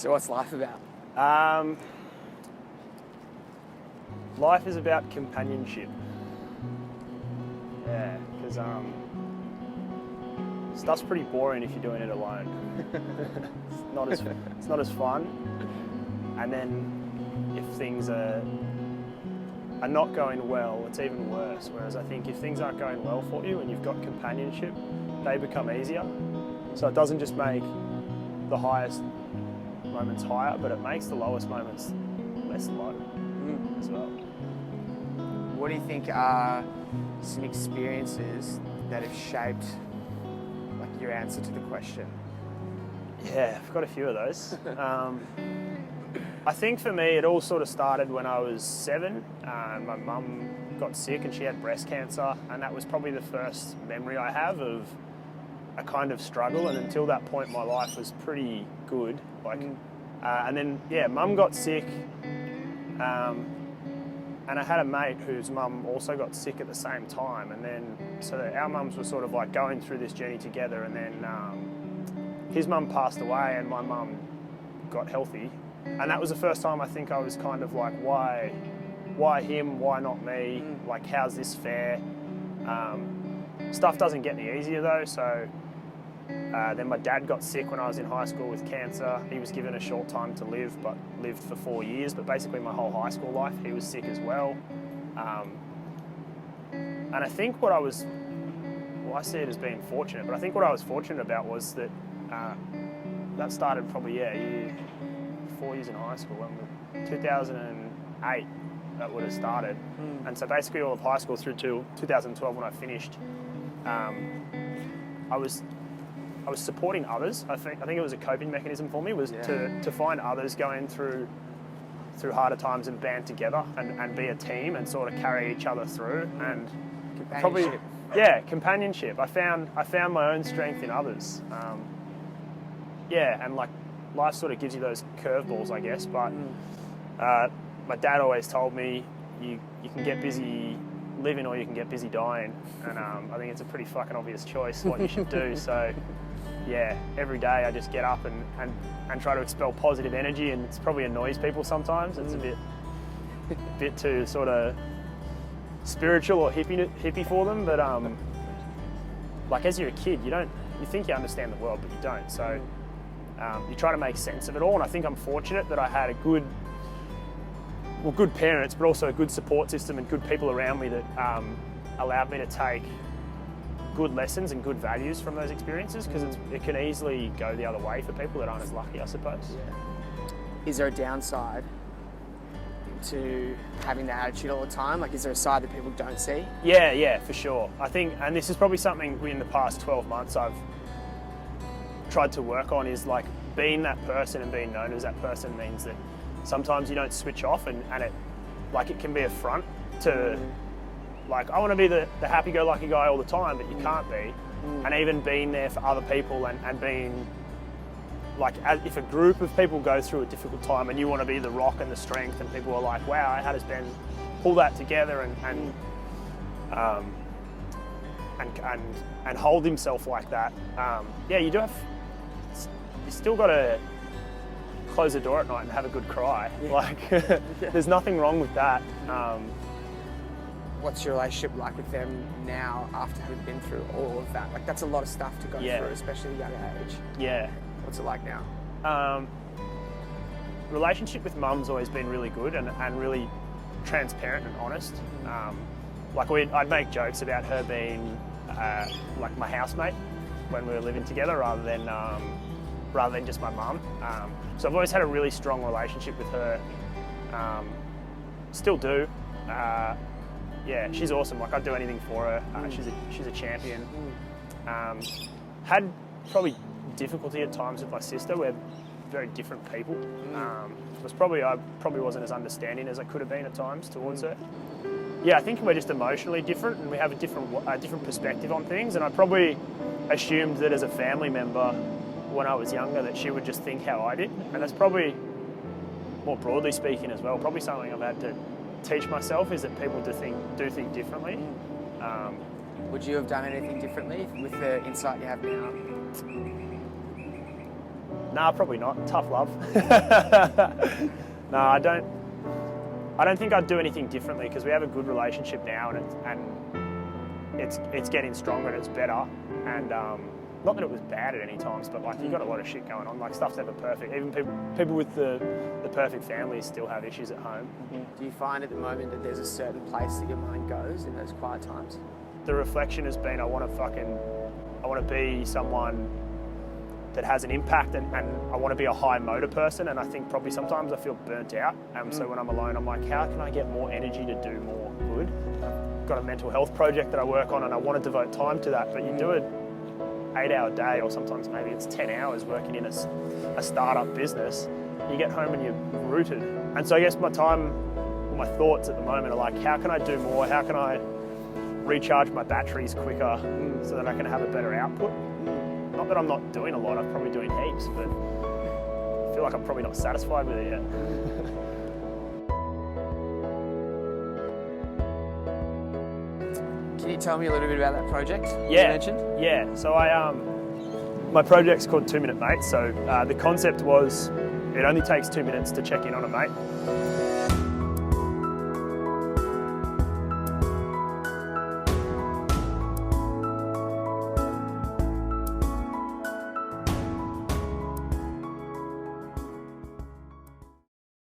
So what's life about? Life is about companionship. Yeah, because stuff's pretty boring if you're doing it alone. It's not as fun. And then if things are not going well, it's even worse. Whereas I think if things aren't going well for you and you've got companionship, they become easier. So it doesn't just make the highest moments higher, but it makes the lowest moments less low as well. What do you think are some experiences that have shaped like your answer to the question? Yeah, I've got a few of those. I think for me, it all sort of started when I was 7. My mum got sick and she had breast cancer, and that was probably the first memory I have of a kind of struggle. And until that point, my life was pretty good. And then, mum got sick, and I had a mate whose mum also got sick at the same time. And then, so our mums were sort of like going through this journey together. And then his mum passed away, and my mum got healthy. And that was the first time I think I was kind of like, why him? Why not me? Like, how's this fair? Stuff doesn't get any easier though. So then my dad got sick when I was in high school with cancer. He was given a short time to live, but lived for 4 years. But basically my whole high school life, he was sick as well. And I think I see it as being fortunate, but I think what I was fortunate about was that that started probably, 4 years in high school. When 2008, that would have started. And so basically all of high school through to 2012 when I finished, I was supporting others. I think it was a coping mechanism for me, was to find others going through harder times and band together and be a team and sort of carry each other through. And Companionship. Companionship. I found my own strength in others. And like life sort of gives you those curveballs, I guess. But my dad always told me you can get busy living or you can get busy dying, and I think it's a pretty fucking obvious choice what you should do. So every day I just get up and try to expel positive energy, and it's probably annoys people sometimes. It's a bit too sort of spiritual or hippie for them, but like as you're a kid, you think you understand the world, but you don't. So you try to make sense of it all, and I think I'm fortunate that I had good parents, but also a good support system and good people around me that allowed me to take good lessons and good values from those experiences, because it can easily go the other way for people that aren't as lucky, I suppose. Yeah. Is there a downside to having that attitude all the time? Like, is there a side that people don't see? Yeah, for sure. I think, and this is probably something in the past 12 months I've tried to work on, is like being that person and being known as that person means that sometimes you don't switch off, and it can be a front to like, I want to be the happy-go-lucky guy all the time, but you can't be. And even being there for other people and being like, if a group of people go through a difficult time and you want to be the rock and the strength, and people are like, wow, how does Ben pull that together and hold himself like that? You still got to close the door at night and have a good cry. There's nothing wrong with that. What's your relationship like with them now after having been through all of that? Like, that's a lot of stuff to go through, especially at a young age. Yeah. What's it like now? Relationship with mum's always been really good and really transparent and honest. I'd make jokes about her being like my housemate when we were living together, rather than just my mum. So I've always had a really strong relationship with her. Still do. She's awesome. Like, I'd do anything for her. She's a champion. Had probably difficulty at times with my sister. We're very different people. I probably wasn't as understanding as I could have been at times towards her. Yeah, I think we're just emotionally different, and we have a different perspective on things. And I probably assumed that as a family member, when I was younger, that she would just think how I did. And that's probably, more broadly speaking as well, probably something I've had to teach myself, is that people do think differently. Would you have done anything differently with the insight you have now? Nah, probably not. Tough love. No, I don't think I'd do anything differently because we have a good relationship now, and it's getting stronger and it's better. And not that it was bad at any times, but like you got a lot of shit going on. Like stuff's never perfect. Even people with the perfect families still have issues at home. Do you find at the moment that there's a certain place that your mind goes in those quiet times? The reflection has been I want to be someone that has an impact, and I want to be a high motor person, and I think probably sometimes I feel burnt out. So when I'm alone, I'm like, how can I get more energy to do more good? I've got a mental health project that I work on, and I want to devote time to that, but you do it 8-hour day, or sometimes maybe it's 10 hours working in a startup business. You get home and you're rooted. And so I guess my thoughts at the moment are like, how can I do more? How can I recharge my batteries quicker so that I can have a better output? Not that I'm not doing a lot, I'm probably doing heaps, but I feel like I'm probably not satisfied with it yet. Can you tell me a little bit about that project you Yeah, mentioned? yeah. So my project's called 2 Minute Mate. So the concept was it only takes 2 minutes to check in on a mate.